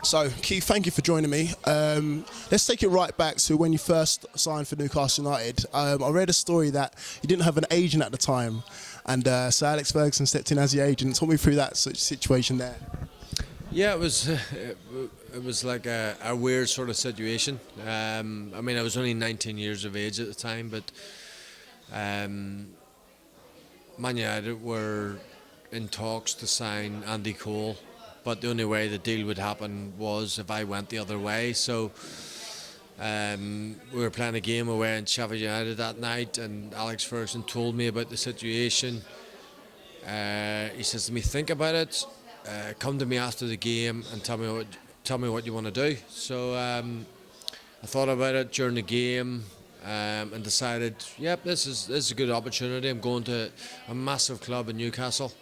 So, Keith, thank you for joining me. Let's take it right back to when you first signed for Newcastle United. I read a story that you didn't have an agent at the time, and Sir Alex Ferguson stepped in as the agent. Talk me through that situation there. Yeah, it was like a weird sort of situation. I mean, I was only 19 years of age at the time, but Man United were in talks to sign Andy Cole, but the only way the deal would happen was if I went the other way. So we were playing a game away in Sheffield United that night, and Alex Ferguson told me about the situation. He says to me, think about it, come to me after the game and tell me what you want to do. So I thought about it during the game and decided, yep, this is a good opportunity. I'm going to a massive club in Newcastle.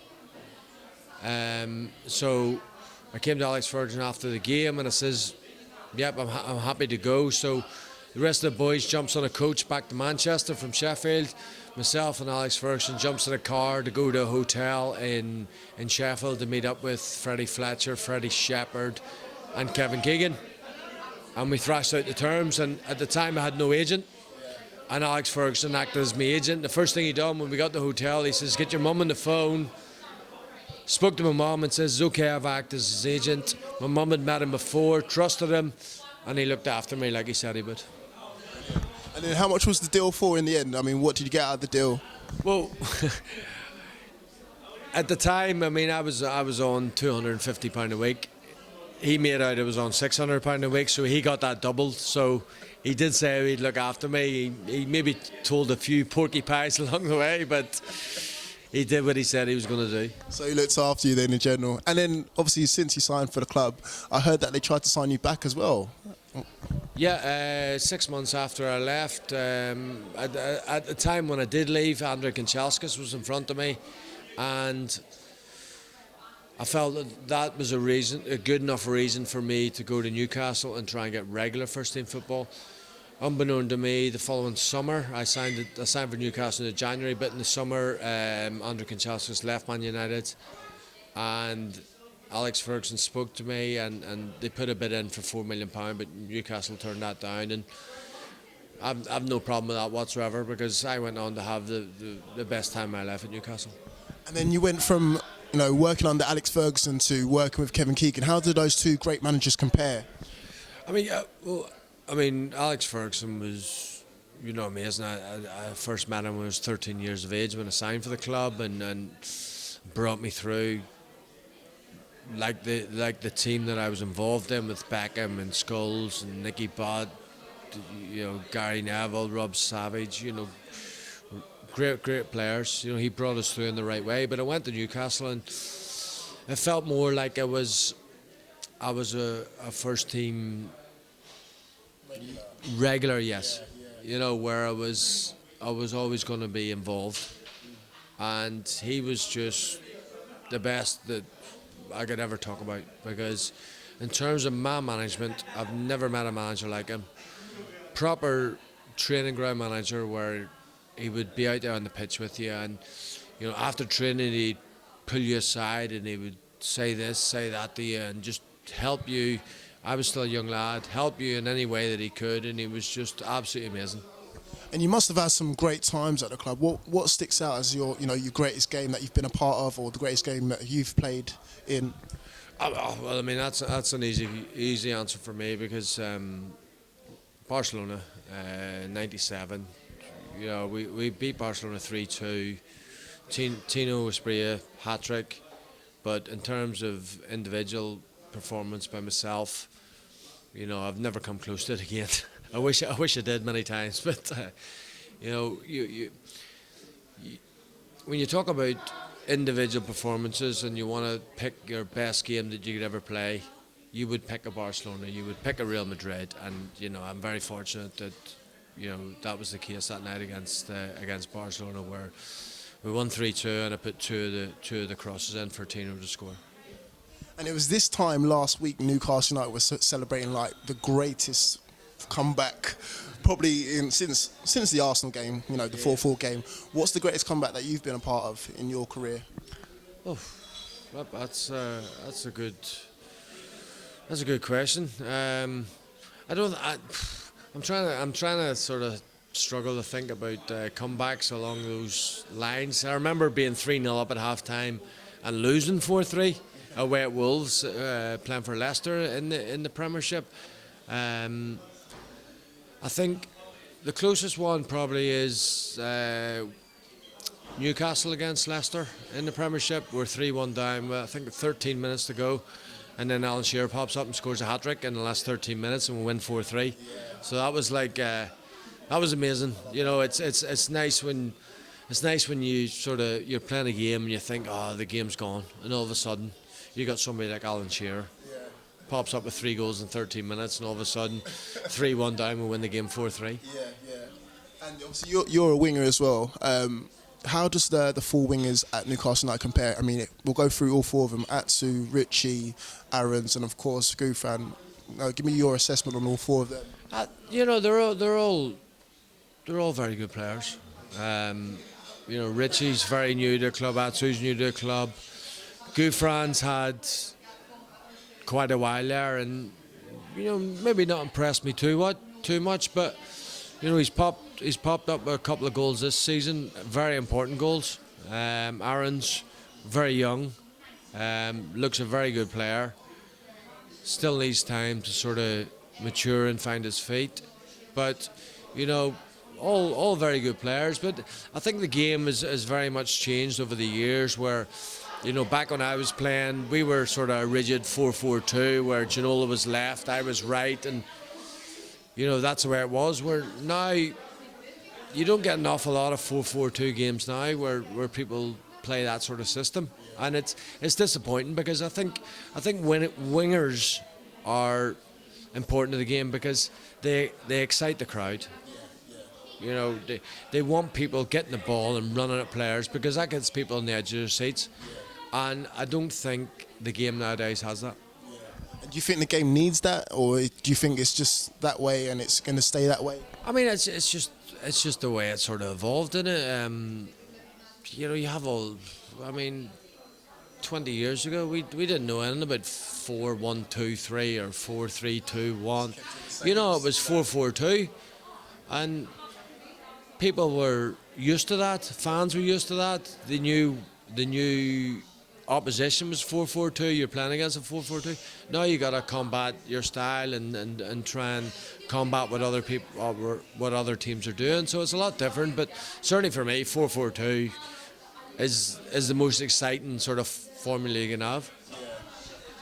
So I came to Alex Ferguson after the game and I says, yep, I'm happy to go. So the rest of the boys jumps on a coach back to Manchester from Sheffield. Myself and Alex Ferguson jumps in a car to go to a hotel in Sheffield to meet up with Freddie Fletcher, Freddie Shepherd and Kevin Keegan. And we thrashed out the terms, and at the time I had no agent, and Alex Ferguson acted as my agent. The first thing he done when we got to the hotel, he says, get your mum on the phone. Spoke to my mum and says, it's okay, I've acted as his agent. My mum had met him before, trusted him, and he looked after me like he said he would. And then how much was the deal for in the end? I mean, what did you get out of the deal? Well, at the time, I mean, I was on £250 a week. He made out it was on £600 a week, so he got that doubled. So he did say he'd look after me. He maybe told a few porky pies along the way, but he did what he said he was going to do. So he looked after you then in general. And then, obviously, since you signed for the club, I heard that they tried to sign you back as well. Yeah, 6 months after I left, at the time when I did leave, Andrei Kanchelskis was in front of me, and I felt that was a good enough reason for me to go to Newcastle and try and get regular first team football. Unbeknown to me, the following summer I signed for Newcastle in January, but in the summer Andrei Kanchelskis left Man United, and Alex Ferguson spoke to me, and they put a bid in for £4 million, but Newcastle turned that down, and I've no problem with that whatsoever, because I went on to have the best time of my life at Newcastle. And then you went from working under Alex Ferguson to working with Kevin Keegan. How do those two great managers compare? I mean, Alex Ferguson was, amazing. I first met him when I was 13 years of age when I signed for the club, and brought me through like the team that I was involved in with Beckham and Scholes and Nicky Butt, Gary Neville, Rob Savage, great players. He brought us through in the right way. But I went to Newcastle and it felt more like I was a first team regular, yes. Where I was always going to be involved, and he was just the best that I could ever talk about, because in terms of man management, I've never met a manager like him. Proper training ground manager, where he would be out there on the pitch with you, and after training he'd pull you aside and he would say this, say that to you, and just help you. I was still a young lad, help you in any way that he could, and he was just absolutely amazing. And you must have had some great times at the club. What sticks out as your greatest game that you've been a part of, or the greatest game that you've played in? Well, I mean, that's an easy answer for me, because Barcelona, 97. We beat Barcelona 3-2. Tino Asprilla hat-trick. But in terms of individual performance by myself, I've never come close to it again. I wish I did many times, but when you talk about individual performances and you want to pick your best game that you could ever play, you would pick a Barcelona, you would pick a Real Madrid, and I'm very fortunate that that was the case that night against Barcelona, where we won 3-2 and I put two of the crosses in for Tino to score. And it was this time last week Newcastle United was celebrating like the greatest comeback probably since the Arsenal game, the 4-4 game. What's the greatest comeback that you've been a part of in your career? Oh, that's a good That's a good question. I don't. I'm trying to sort of struggle to think about comebacks along those lines. I remember being 3-0 up at half time and losing 4-3 away at Wolves, playing for Leicester in the Premiership. I think the closest one probably is Newcastle against Leicester in the Premiership. We're 3-1 down with I think 13 minutes to go, and then Alan Shearer pops up and scores a hat-trick in the last 13 minutes, and we win 4-3. So that was like that was amazing. You know, it's nice when you sort of you're playing a game and you think, oh, the game's gone, and all of a sudden you got somebody like Alan Shearer pops up with 3 goals in 13 minutes, and all of a sudden 3-1 down, we win the game 4-3. And obviously you're a winger as well. How does the 4 wingers at Newcastle United compare? I mean, we'll go through all 4 of them: Atsu, Richie, Aarons, and of course Gouffran. Give me your assessment on all 4 of them. You know, they're all very good players. You know, Richie's very new to the club. Atsu's new to the club. Gouffran's had quite a while there, and you know, maybe not impressed me too much, but you know, he's popped up with a couple of goals this season, very important goals. Aaron's very young, looks a very good player. Still needs time to sort of mature and find his feet, but you know, all very good players. But I think the game has very much changed over the years, where you know, back when I was playing, we were sort of a rigid 4-4-2, where Ginola was left, I was right, and you know, that's the way it was. Where now you don't get an awful lot of 4-4-2 games now where people play that sort of system, and it's disappointing, because I think when wingers are important to the game, because they excite the crowd. You know, they want people getting the ball and running at players, because that gets people on the edge of their seats, and I don't think the game nowadays has that. Do you think the game needs that, or do you think it's just that way and it's going to stay that way? I mean, it's just the way it sort of evolved, isn't it? You know, you have all. I mean, 20 years ago, we didn't know anything about 4-1-2-3 or 4-3-2-1. You know, it was 4-4-2, and people were used to that. Fans were used to that. They knew the new opposition was 4-4-2. You're playing against a 4-4-2. Now you got to combat your style and try and combat what other people, what other teams are doing. So it's a lot different. But certainly for me, 4-4-2 is the most exciting sort of formula you can have.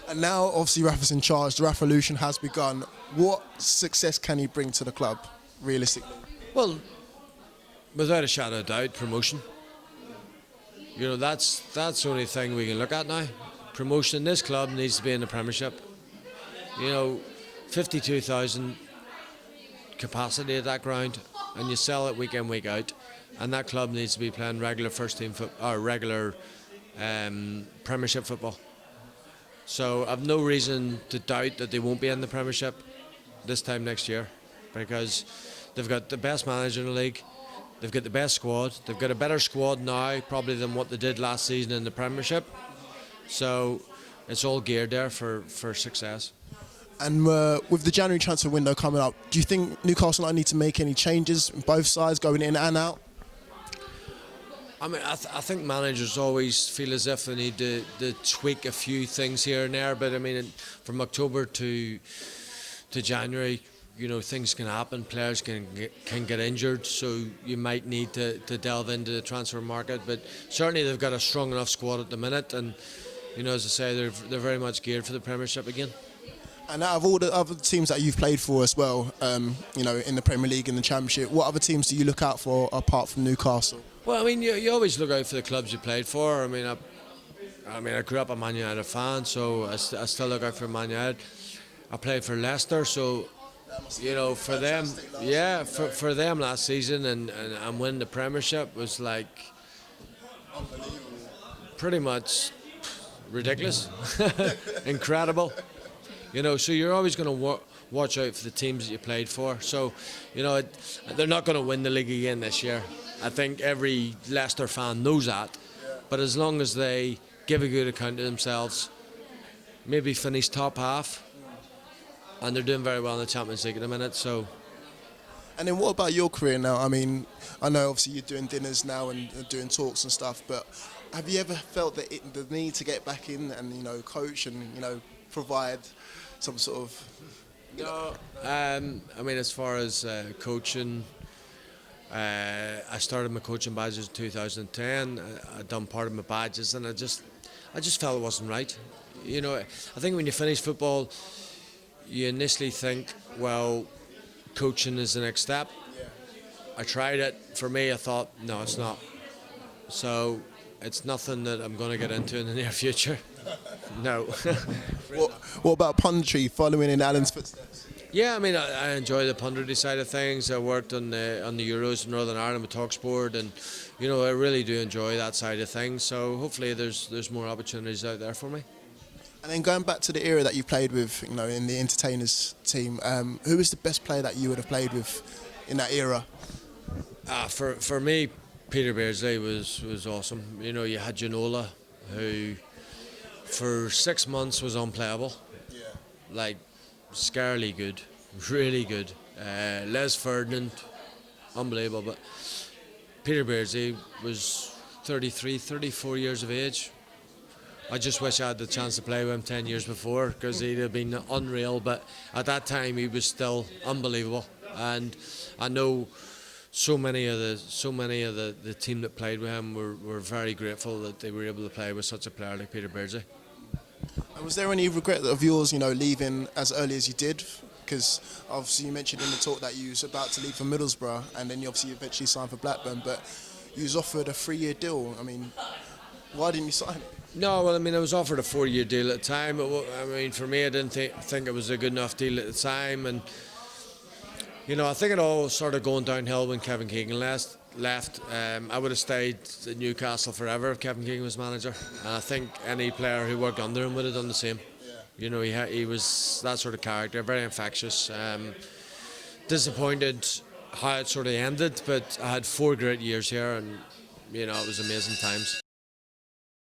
And now, obviously, Rafa's in charge. The Revolution has begun. What success can he bring to the club, realistically? Well, without a shadow of doubt, promotion. You know, that's the only thing we can look at now. Promotion. This club needs to be in the Premiership. You know, 52,000 capacity at that ground, and you sell it week in, week out, and that club needs to be playing regular first team or regular Premiership football. So I've no reason to doubt that they won't be in the Premiership this time next year, because they've got the best manager in the league. They've got the best squad. They've got a better squad now probably than what they did last season in the Premiership. So it's all geared there for success. And with the January transfer window coming up, do you think Newcastle United need to make any changes on both sides, going in and out? I mean, I think managers always feel as if they need to tweak a few things here and there. But I mean, from October to January, you know, things can happen. Players can get injured, so you might need to delve into the transfer market. But certainly they've got a strong enough squad at the minute, and you know, as I say, they're very much geared for the Premiership again. And out of all the other teams that you've played for as well, you know, in the Premier League and the Championship, what other teams do you look out for apart from Newcastle? Well, I mean, you always look out for the clubs you played for. I mean, I grew up a Man United fan, so I still look out for Man United. I played for Leicester, so you know, for them, yeah, for them last season and win the Premiership was like pretty much ridiculous, incredible. You know, so you're always going to watch out for the teams that you played for. So, you know, they're not going to win the league again this year. I think every Leicester fan knows that. But as long as they give a good account of themselves, maybe finish top half, and they're doing very well in the Champions League at the minute. So. And then what about your career now? I mean, I know obviously you're doing dinners now and doing talks and stuff, but have you ever felt the need to get back in and, coach and, provide some sort of... No, I mean, as far as coaching, I started my coaching badges in 2010. I'd done part of my badges, and I just felt it wasn't right. I think when you finish football, you initially think, well, coaching is the next step. I tried it. For me, I thought, no, it's not. So it's nothing that I'm going to get into in the near future. No. What about punditry, following in Alan's footsteps? Yeah, I mean, I enjoy the punditry side of things. I worked on the Euros in Northern Ireland with TalkSport, and I really do enjoy that side of things. So hopefully, there's more opportunities out there for me. And then going back to the era that you played with, in the entertainers team, who was the best player that you would have played with in that era? For me, Peter Beardsley was awesome. You had Ginola, who for 6 months was unplayable. Yeah. Like, scarily good, really good. Les Ferdinand, unbelievable. But Peter Beardsley was 33, 34 years of age. I just wish I had the chance to play with him 10 years before, because he'd have been unreal. But at that time, he was still unbelievable. And I know so many of the team that played with him were very grateful that they were able to play with such a player like Peter Beardsley. And was there any regret of yours, leaving as early as you did? Because obviously you mentioned in the talk that you was about to leave for Middlesbrough, and then you obviously eventually signed for Blackburn, but you was offered a 3-year deal. I mean, why didn't you sign it? No, well, I mean, I was offered a 4-year deal at the time. I mean, for me, I didn't think it was a good enough deal at the time, and I think it all started going downhill when Kevin Keegan left. I would have stayed at Newcastle forever if Kevin Keegan was manager, and I think any player who worked under him would have done the same. Yeah. He was that sort of character, very infectious. Disappointed how it sort of ended, but I had 4 great years here, and it was amazing times.